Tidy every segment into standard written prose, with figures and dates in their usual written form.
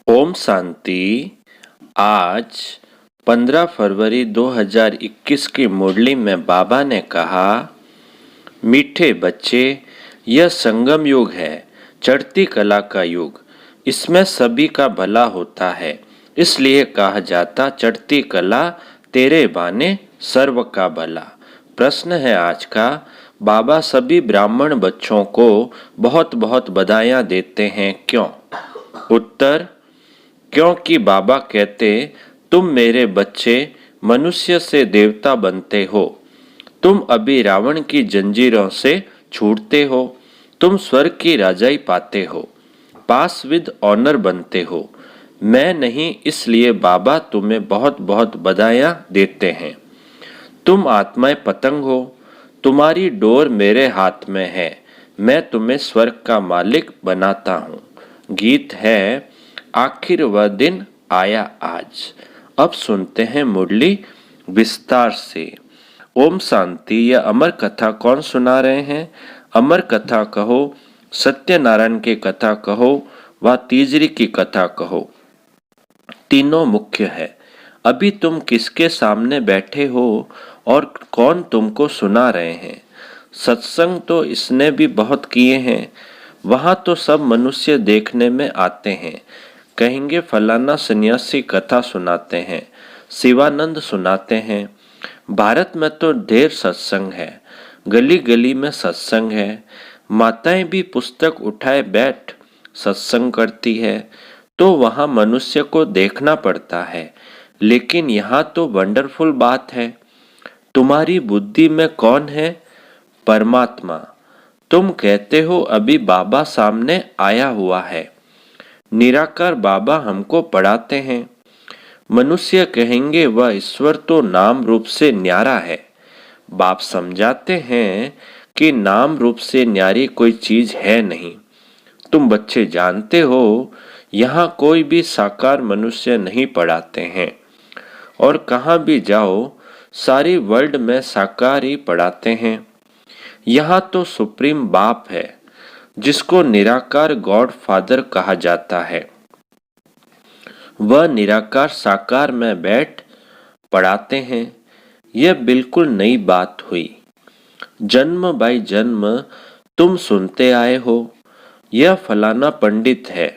ओम शांति। आज 15 फरवरी 2021 की मुरली में बाबा ने कहा, मीठे बच्चे, यह संगम युग है, चढ़ती कला का युग। इसमें सभी का भला होता है, इसलिए कहा जाता चढ़ती कला तेरे बाने सर्व का भला। प्रश्न है आज का, बाबा सभी ब्राह्मण बच्चों को बहुत बहुत बधाइयाँ देते हैं, क्यों? उत्तर, क्योंकि बाबा कहते, तुम मेरे बच्चे मनुष्य से देवता बनते हो। तुम अभी रावण की जंजीरों से छूटते हो। तुम स्वर्ग की राजाई पाते हो, पास विद ऑनर बनते हो। मैं नहीं, इसलिए बाबा तुम्हें बहुत बहुत बधाइयाँ देते हैं। तुम आत्माएं पतंग हो, तुम्हारी डोर मेरे हाथ में है। मैं तुम्हें स्वर्ग का मालिक बनाता हूँ। गीत है, आखिर वह दिन आया आज। अब सुनते हैं मुरली विस्तार से। ओम शांति। यह अमर कथा कौन सुना रहे हैं? अमर कथा कहो, सत्यनारायण की कथा कहो, व तीजरी की कथा कहो, तीनों मुख्य है। अभी तुम किसके सामने बैठे हो और कौन तुमको सुना रहे हैं? सत्संग तो इसने भी बहुत किए हैं। वहाँ तो सब मनुष्य देखने में आते हैं, कहेंगे फलाना सन्यासी कथा सुनाते हैं, शिवानंद सुनाते हैं। भारत में तो ढेर सत्संग है, गली गली में सत्संग है। माताएं भी पुस्तक उठाए बैठ सत्संग करती है, तो वहाँ मनुष्य को देखना पड़ता है। लेकिन यहाँ तो वंडरफुल बात है, तुम्हारी बुद्धि में कौन है? परमात्मा। तुम कहते हो अभी बाबा सामने आया हुआ है। निराकार बाबा हमको पढ़ाते हैं। मनुष्य कहेंगे वह ईश्वर तो नाम रूप से न्यारा है। बाप समझाते हैं कि नाम रूप से न्यारी कोई चीज है नहीं। तुम बच्चे जानते हो, यहाँ कोई भी साकार मनुष्य नहीं पढ़ाते हैं, और कहाँ भी जाओ सारी वर्ल्ड में साकार ही पढ़ाते हैं। यहाँ तो सुप्रीम बाप है, जिसको निराकार गॉड फादर कहा जाता है। वह निराकार साकार में बैठ पढ़ाते हैं। यह बिल्कुल नई बात हुई। जन्म बाई जन्म तुम सुनते आए हो, यह फलाना पंडित है,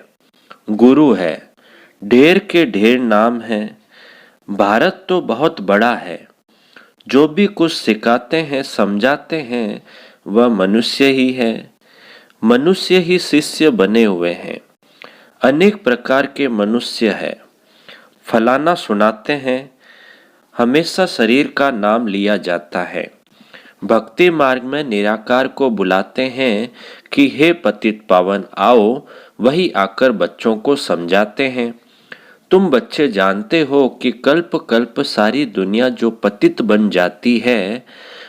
गुरु है, ढेर के ढेर नाम है। भारत तो बहुत बड़ा है। जो भी कुछ सिखाते हैं समझाते हैं वह मनुष्य ही है। मनुष्य ही शिष्य बने हुए हैं। अनेक प्रकार के मनुष्य है। फलाना सुनाते हैं, हमेशा शरीर का नाम लिया जाता है। भक्ति मार्ग में निराकार को बुलाते हैं कि हे पतित पावन आओ, वही आकर बच्चों को समझाते हैं। तुम बच्चे जानते हो कि कल्प कल्प सारी दुनिया जो पतित बन जाती है,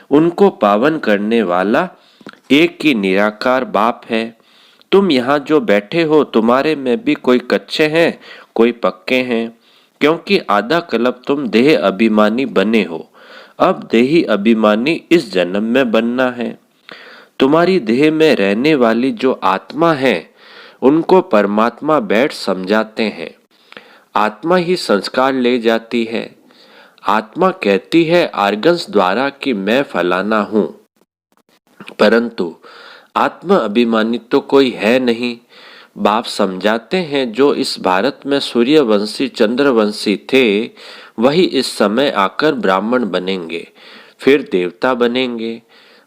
उनको पावन करने वाला एक ही निराकार बाप है। तुम यहाँ जो बैठे हो, तुम्हारे में भी कोई कच्चे हैं, कोई पक्के हैं, क्योंकि आधा कल्प तुम देह अभिमानी बने हो। अब देही अभिमानी इस जन्म में बनना है। तुम्हारी देह में रहने वाली जो आत्मा है, उनको परमात्मा बैठ समझाते हैं। आत्मा ही संस्कार ले जाती है। आत्मा कहती है आर्गन्स द्वारा कि मैं फलाना हूं, परंतु आत्म अभिमानी तो कोई है नहीं। बाप समझाते हैं जो इस भारत में सूर्यवंशी चंद्रवंशी थे, वही इस समय आकर ब्राह्मण बनेंगे, फिर देवता बनेंगे।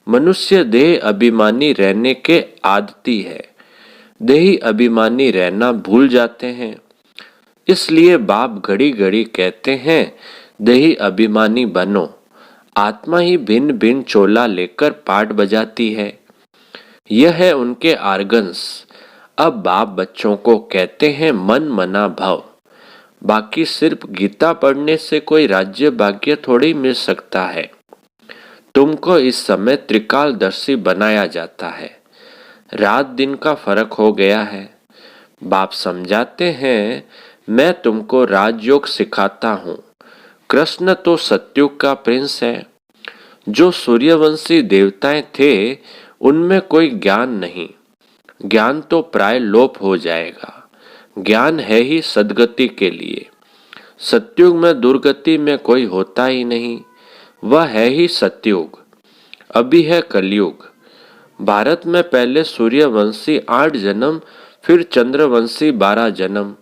मनुष्य देह अभिमानी रहने के आदती है, देही अभिमानी रहना भूल जाते हैं। इसलिए बाप घड़ी घड़ी कहते हैं देही अभिमानी बनो। आत्मा ही भिन्न भिन्न चोला लेकर पाठ बजाती है। यह है उनके आर्गन्स। अब बाप बच्चों को कहते हैं मन मना भव। बाकी सिर्फ गीता पढ़ने से कोई राज्य भाग्य थोड़ी मिल सकता है। तुमको इस समय त्रिकालदर्शी बनाया जाता है। रात दिन का फर्क हो गया है। बाप समझाते हैं मैं तुमको राजयोग सिखाता हूँ। कृष्ण तो सत्युग का प्रिंस है। जो सूर्यवंशी देवताएं थे, उनमें कोई ज्ञान नहीं। ज्ञान तो प्राय लोप हो जाएगा। ज्ञान है ही सद्गति के लिए। सतयुग में दुर्गति में कोई होता ही नहीं, वह है ही सतयुग। अभी है कलयुग। भारत में पहले सूर्यवंशी 8 जन्म, फिर चंद्रवंशी 12 जन्म।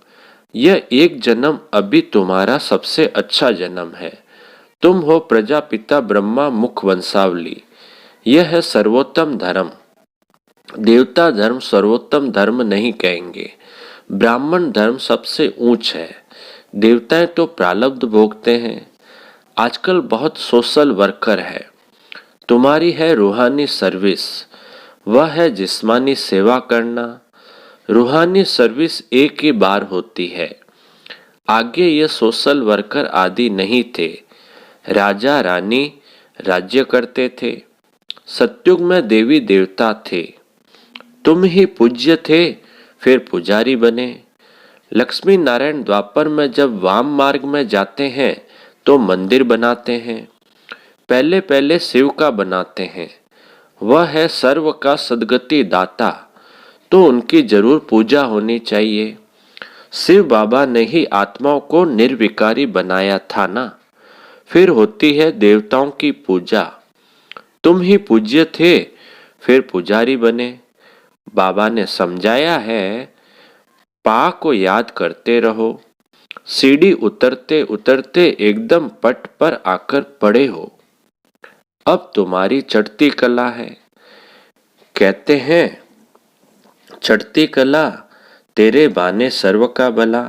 यह एक जन्म अभी तुम्हारा सबसे अच्छा जन्म है। तुम हो प्रजापिता ब्रह्मा मुख वंशावली। यह है सर्वोत्तम धर्म। देवता धर्म सर्वोत्तम धर्म नहीं कहेंगे। ब्राह्मण धर्म सबसे ऊंच है। देवताएं तो प्रारब्ध भोगते हैं। आजकल बहुत सोशल वर्कर है। तुम्हारी है रूहानी सर्विस, वह है जिस्मानी सेवा करना। रूहानी सर्विस एक ही बार होती है। आगे ये सोशल वर्कर आदि नहीं थे। राजा रानी राज्य करते थे। सतयुग में देवी देवता थे। तुम ही पूज्य थे, फिर पुजारी बने। लक्ष्मी नारायण द्वापर में जब वाम मार्ग में जाते हैं तो मंदिर बनाते हैं। पहले पहले शिव का बनाते हैं। वह है सर्व का सद्गति दाता, तो उनकी जरूर पूजा होनी चाहिए। शिव बाबा ने ही आत्माओं को निर्विकारी बनाया था ना। फिर होती है देवताओं की पूजा। तुम ही पूज्य थे, फिर पुजारी बने। बाबा ने समझाया है, पा को याद करते रहो। सीढ़ी उतरते उतरते एकदम पट पर आकर पड़े हो। अब तुम्हारी चढ़ती कला है। कहते हैं चढ़ती कला तेरे बाने सर्व का भला।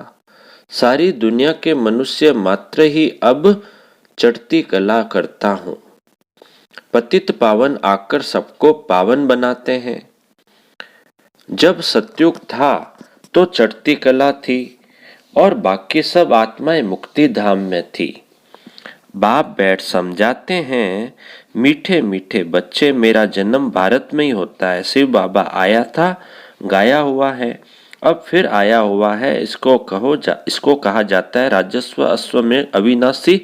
सारी दुनिया के मनुष्य मात्र ही अब चढ़ती कला करता हूँ। पतित पावन आकर सबको पावन बनाते हैं। जब सतयुग था तो चढ़ती कला थी और बाकी सब आत्माएं मुक्ति धाम में थी। बाप बैठ समझाते हैं, मीठे मीठे बच्चे मेरा जन्म भारत में ही होता है। शिव बाबा आया था, गाया हुआ है, अब फिर आया हुआ है। इसको कहा जाता है राजस्व अश्व में अविनाशी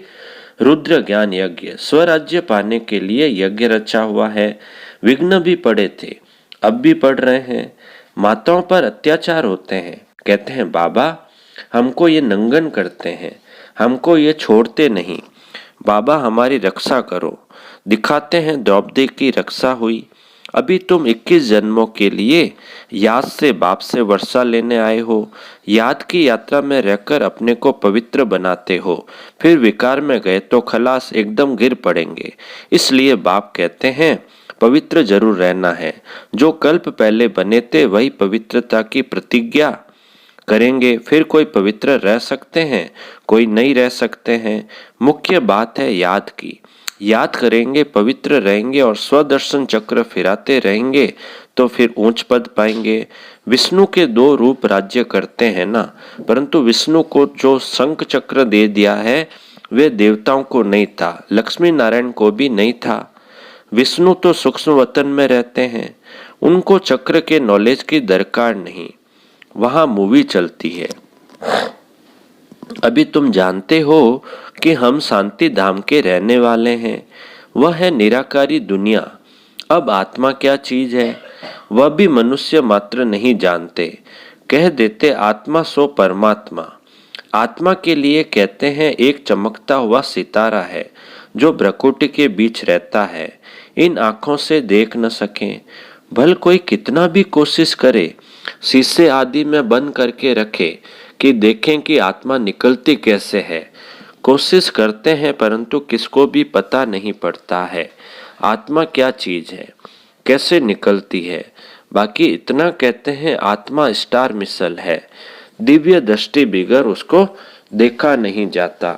रुद्र ज्ञान यज्ञ। स्वराज्य पाने के लिए यज्ञ रचा हुआ है। विघ्न भी पड़े थे, अब भी पड़ रहे हैं। माताओं पर अत्याचार होते हैं। कहते हैं बाबा हमको ये नंगन करते हैं, हमको ये छोड़ते नहीं। बाबा हमारी रक्षा करो। दिखाते हैं द्रौपदी की रक्षा हुई। अभी तुम 21 जन्मों के लिए याद से बाप से वर्षा लेने आए हो। याद की यात्रा में रहकर अपने को पवित्र बनाते हो। फिर विकार में गए तो खलास, एकदम गिर पड़ेंगे। इसलिए बाप कहते हैं पवित्र जरूर रहना है। जो कल्प पहले बने थे वही पवित्रता की प्रतिज्ञा करेंगे। फिर कोई पवित्र रह सकते हैं, कोई नहीं रह सकते हैं। मुख्य बात है याद की। याद करेंगे, पवित्र रहेंगे और स्वदर्शन चक्र फिराते रहेंगे तो फिर ऊंच पद पाएंगे। विष्णु के 2 रूप राज्य करते हैं ना, परंतु विष्णु को जो शंख चक्र दे दिया है वे देवताओं को नहीं था, लक्ष्मी नारायण को भी नहीं था। विष्णु तो सूक्ष्म वतन में रहते हैं, उनको चक्र के नॉलेज की दरकार नहीं। वहां मूवी चलती है। अभी तुम जानते हो कि हम शांति धाम के रहने वाले हैं। वह है निराकारी दुनिया। अब आत्मा क्या चीज है वह भी मनुष्य मात्र नहीं जानते। कह देते आत्मा सो परमात्मा। आत्मा के लिए कहते हैं एक चमकता हुआ सितारा है जो भ्रकुटी के बीच रहता है। इन आंखों से देख न सकें, भल कोई कितना भी कोशिश करे, शीशे आदि में बंद करके रखे कि देखें कि आत्मा निकलती कैसे है। कोशिश करते हैं परंतु किसको भी पता नहीं पड़ता है आत्मा क्या चीज है, कैसे निकलती है। बाकी इतना कहते हैं आत्मा स्टार मिसल है, दिव्य दृष्टि बिगर उसको देखा नहीं जाता।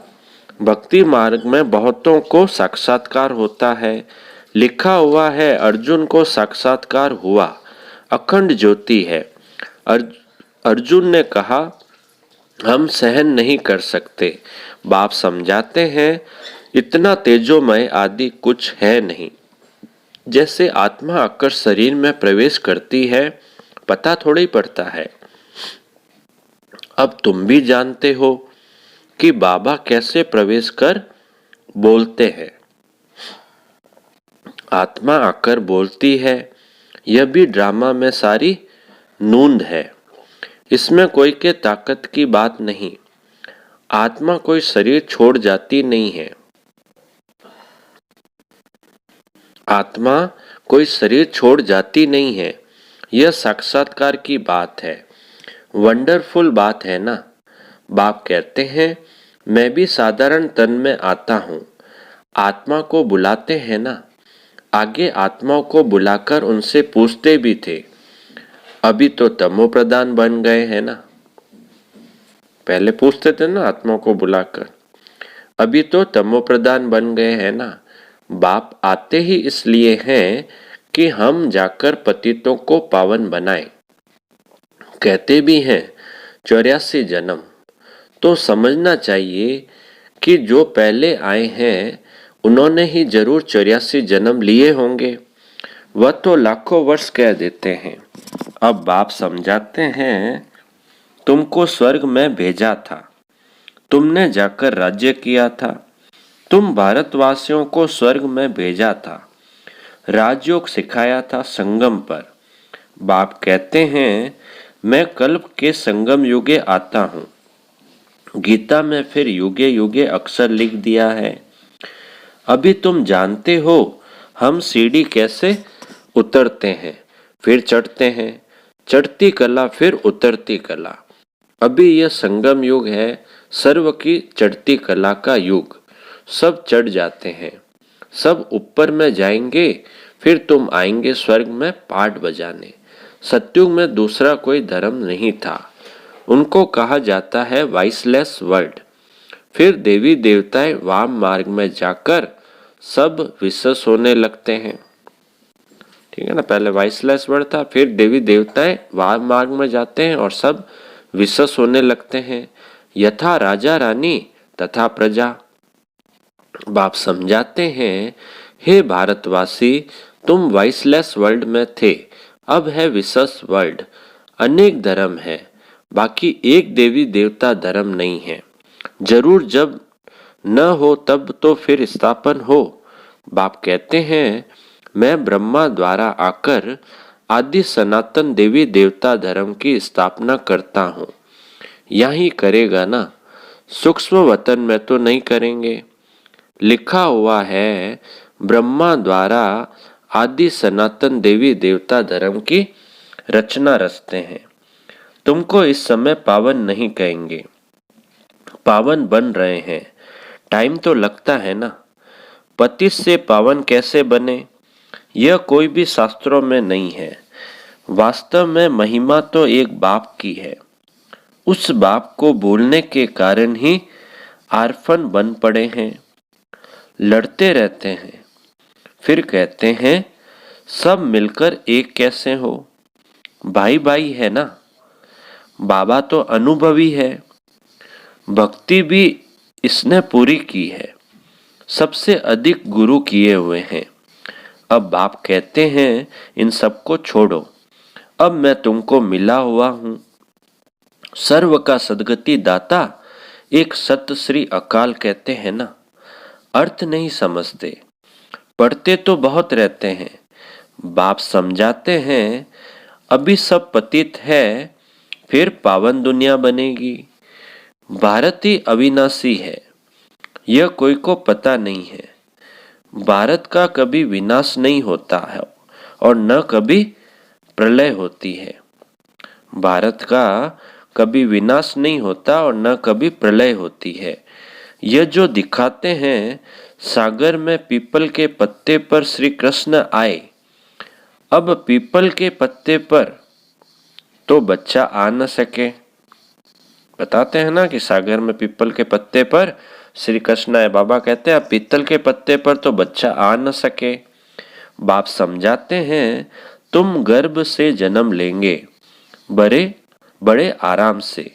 भक्ति मार्ग में बहुतों को साक्षात्कार होता है। लिखा हुआ है अर्जुन को साक्षात्कार हुआ, अखंड ज्योति है। अर्जुन ने कहा हम सहन नहीं कर सकते। बाप समझाते हैं इतना तेजोमय आदि कुछ है नहीं। जैसे आत्मा आकर शरीर में प्रवेश करती है पता थोड़ी पड़ता है। अब तुम भी जानते हो कि बाबा कैसे प्रवेश कर बोलते हैं। आत्मा आकर बोलती है, यह भी ड्रामा में सारी नूंद है। इसमें कोई के ताकत की बात नहीं। आत्मा कोई शरीर छोड़ जाती नहीं है। आत्मा कोई शरीर छोड़ जाती नहीं है। यह साक्षात्कार की बात है। वंडरफुल बात है ना। बाप कहते हैं, मैं भी साधारण तन में आता हूँ। आत्मा को बुलाते हैं ना। आगे आत्माओं को बुलाकर उनसे पूछते भी थे, अभी तो तमो प्रधान बन गए हैं ना। पहले पूछते थे ना आत्माओं को बुलाकर, अभी तो तमो प्रधान बन गए हैं ना। बाप आते ही इसलिए हैं कि हम जाकर पतितों को पावन बनाएं। कहते भी हैं 84 जन्म। तो समझना चाहिए कि जो पहले आए हैं उन्होंने ही जरूर 84 जन्म लिए होंगे। वह तो लाखों वर्ष कह देते हैं। अब बाप समझाते हैं, तुमको स्वर्ग में भेजा था, तुमने जाकर राज्य किया था। तुम भारतवासियों को स्वर्ग में भेजा था, राजयोग सिखाया था संगम पर। बाप कहते हैं, मैं कल्प के संगम युगे आता हूँ। गीता में फिर युगे युगे अक्षर लिख दिया है। अभी तुम जानते हो हम सीढ़ी कैसे उतरते हैं, फिर चढ़ते हैं, चढ़ती कला फिर उतरती कला। अभी यह संगम युग है, सर्व की चढ़ती कला का युग। सब चढ़ जाते हैं, सब ऊपर में जाएंगे, फिर तुम आएंगे स्वर्ग में पाठ बजाने। सत्युग में दूसरा कोई धर्म नहीं था, उनको कहा जाता है वाइसलेस वर्ल्ड। फिर देवी देवताएं वाम मार्ग में जाकर सब विश्वास होने लगते हैं। ठीक है ना, पहले वाइसलेस वर्ल्ड था, फिर देवी देवताएं वाम मार्ग में जाते हैं और सब विश्वास होने लगते हैं। यथा राजा रानी तथा प्रजा। बाप समझाते हैं, हे भारतवासी, तुम वाइसलेस वर्ल्ड में थे, अब है विश्वास वर्ल्ड। अनेक धर्म है, बाकी एक देवी देवता धर्म नहीं है। जरूर जब न हो तब तो फिर स्थापन हो। बाप कहते हैं, मैं ब्रह्मा द्वारा आकर आदि सनातन देवी देवता धर्म की स्थापना करता हूँ। यही करेगा ना, सूक्ष्म वतन में तो नहीं करेंगे। लिखा हुआ है, ब्रह्मा द्वारा आदि सनातन देवी देवता धर्म की रचना रचते हैं। तुमको इस समय पावन नहीं कहेंगे, पावन बन रहे हैं। टाइम तो लगता है ना। पतित से पावन कैसे बने, यह कोई भी शास्त्रों में नहीं है। वास्तव में महिमा तो एक बाप की है। उस बाप को भूलने के कारण ही आर्फन बन पड़े हैं, लड़ते रहते हैं। फिर कहते हैं, सब मिलकर एक कैसे हो। भाई भाई है ना। बाबा तो अनुभवी है, भक्ति भी इसने पूरी की है, सबसे अधिक गुरु किए हुए हैं। अब बाप कहते हैं, इन सबको छोड़ो, अब मैं तुमको मिला हुआ हूं। सर्व का सदगति दाता एक सत श्री अकाल कहते हैं ना। अर्थ नहीं समझते, पढ़ते तो बहुत रहते हैं। बाप समझाते हैं, अभी सब पतित है, फिर पावन दुनिया बनेगी। भारत ही अविनाशी है, यह कोई को पता नहीं है। भारत का कभी विनाश नहीं होता है और न कभी प्रलय होती है। भारत का कभी विनाश नहीं होता और न कभी प्रलय होती है। यह जो दिखाते हैं, सागर में पीपल के पत्ते पर श्री कृष्ण आए। अब पीपल के पत्ते पर तो बच्चा आ न सके। बताते हैं ना कि सागर में पीपल के पत्ते पर श्री कृष्ण आए। बाबा कहते हैं, अब पीतल के पत्ते पर तो बच्चा आ न सके। बाप समझाते हैं, तुम गर्भ से जन्म लेंगे, बड़े बड़े आराम से।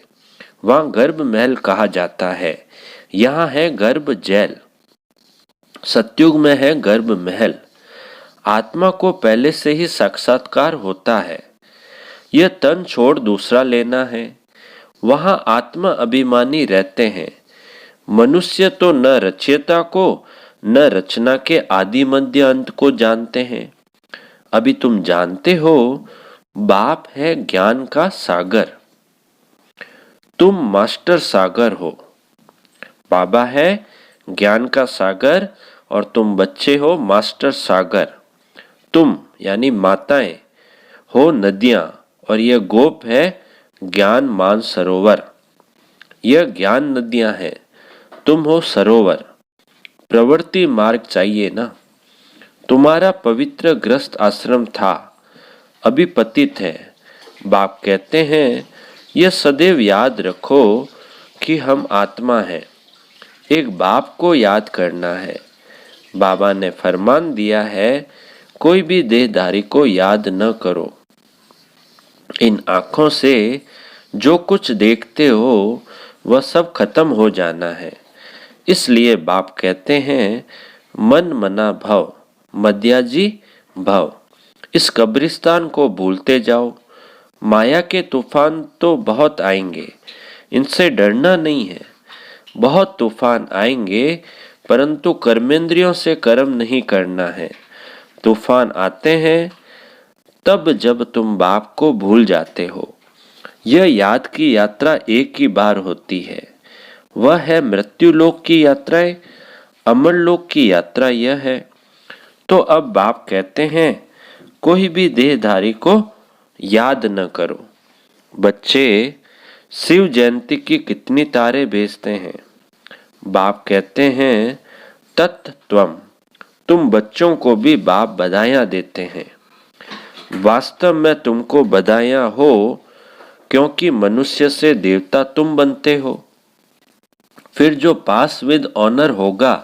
वहां गर्भ महल कहा जाता है, यहाँ है गर्भ जेल। सत्युग में है गर्भ महल। आत्मा को पहले से ही साक्षात्कार होता है। यह तन छोड़ दूसरा लेना है। वहां आत्मा अभिमानी रहते हैं। मनुष्य तो न रचयिता को न रचना के आदि मध्य अंत को जानते हैं। अभी तुम जानते हो, बाप है ज्ञान का सागर। तुम मास्टर सागर हो। बाबा है ज्ञान का सागर और तुम बच्चे हो मास्टर सागर। तुम यानी माताएं हो नदियां और यह गोप है ज्ञान मान सरोवर। यह ज्ञान नदियां हैं, तुम हो सरोवर। प्रवृत्ति मार्ग चाहिए ना। तुम्हारा पवित्र ग्रस्त आश्रम था, अभी पतित है। बाप कहते हैं यह सदैव याद रखो कि हम आत्मा हैं। एक बाप को याद करना है। बाबा ने फरमान दिया है कोई भी देहधारी को याद न करो। इन आँखों से जो कुछ देखते हो वह सब खत्म हो जाना है। इसलिए बाप कहते हैं मन मना भव, मध्याजी भव। इस कब्रिस्तान को भूलते जाओ। माया के तूफान तो बहुत आएंगे, इनसे डरना नहीं है। बहुत तूफान आएंगे, परंतु कर्मेंद्रियों से कर्म नहीं करना है। तूफान आते हैं तब जब तुम बाप को भूल जाते हो। यह याद की यात्रा एक ही बार होती है, वह है मृत्युलोक की यात्राएं। अमरलोक की यात्रा यह है। तो अब बाप कहते हैं कोई भी देहधारी को याद न करो। बच्चे शिव जयंती की कितनी तारे भेजते हैं। बाप कहते हैं तत्त्वम। तुम बच्चों को भी बाप बधाइयां देते हैं। वास्तव में तुमको बधाइयां हो क्योंकि मनुष्य से देवता तुम बनते हो। फिर जो पास विद ऑनर होगा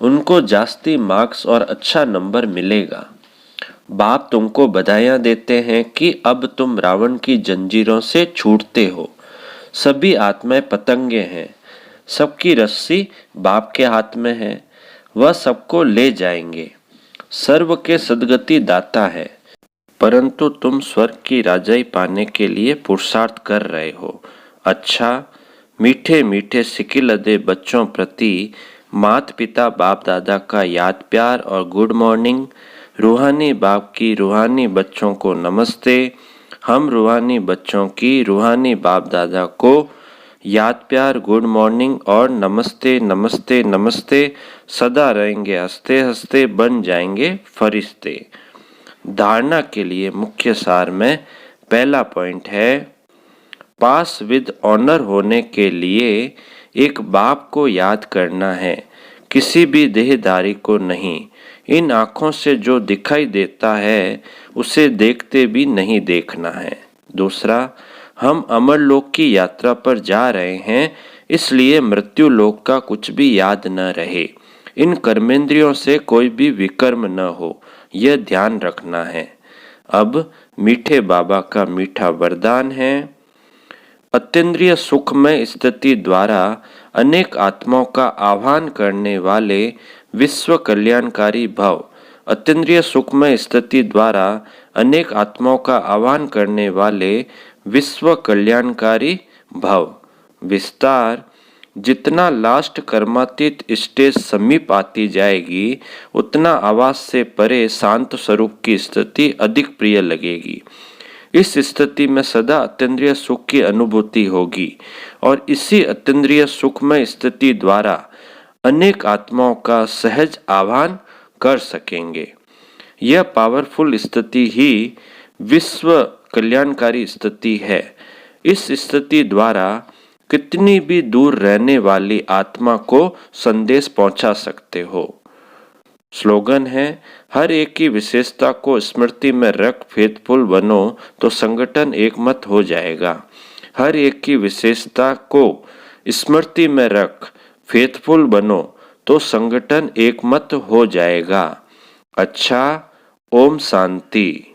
उनको जास्ती मार्क्स और अच्छा नंबर मिलेगा। बाप तुमको बधाइयां देते हैं कि अब तुम रावण की जंजीरों से छूटते हो। सभी आत्माएं पतंगे हैं, सबकी रस्सी बाप के हाथ में है, वह सबको ले जाएंगे। सर्व के सद्गति दाता है, परंतु तुम स्वर्ग की राजाई पाने के लिए पुरुषार्थ कर रहे हो। अच्छा, मीठे मीठे सिकिलदे बच्चों प्रति माता पिता बाप दादा का याद प्यार और गुड मॉर्निंग। रूहानी बाप की रूहानी बच्चों को नमस्ते। हम रूहानी बच्चों की रूहानी बाप दादा को याद प्यार गुड मॉर्निंग और नमस्ते नमस्ते नमस्ते। सदा रहेंगे हंसते हंसते, बन जाएंगे फरिश्ते। धारणा के लिए मुख्य सार में पहला पॉइंट है पास विद ऑनर होने के लिए एक बाप को याद करना है, किसी भी देहधारी को नहीं। इन आँखों से जो दिखाई देता है उसे देखते भी नहीं देखना है। दूसरा, हम अमरलोक की यात्रा पर जा रहे हैं, इसलिए मृत्यु लोक का कुछ भी याद न रहे। इन कर्मेंद्रियों से कोई भी विकर्म न हो, यह ध्यान रखना है। अब मीठे बाबा का मीठा वरदान है। अतीन्द्रिय सुखमय स्थिति द्वारा अनेक आत्माओं का आह्वान करने वाले विश्व कल्याणकारी भव। अतीन्द्रिय सुखमय स्थिति द्वारा अनेक आत्माओं का आह्वान करने वाले विश्व कल्याणकारी भव। विस्तार, जितना लास्ट कर्मातीत स्टेज समीप आती जाएगी उतना आवाज से परे शांत स्वरूप की स्थिति अधिक प्रिय लगेगी। इस स्थिति में सदा अतीन्द्रिय सुख की अनुभूति होगी और इसी अतीन्द्रिय सुखमय स्थिति द्वारा अनेक आत्माओं का सहज आह्वान कर सकेंगे। यह पावरफुल स्थिति ही विश्व कल्याणकारी स्थिति है। इस स्थिति द्वारा कितनी भी दूर रहने वाली आत्मा को संदेश पहुंचा सकते हो। स्लोगन है हर एक की विशेषता को स्मृति में रख फेथफुल बनो तो संगठन एकमत हो जाएगा। हर एक की विशेषता को स्मृति में रख फेथफुल बनो तो संगठन एकमत हो जाएगा। अच्छा, ओम शांति।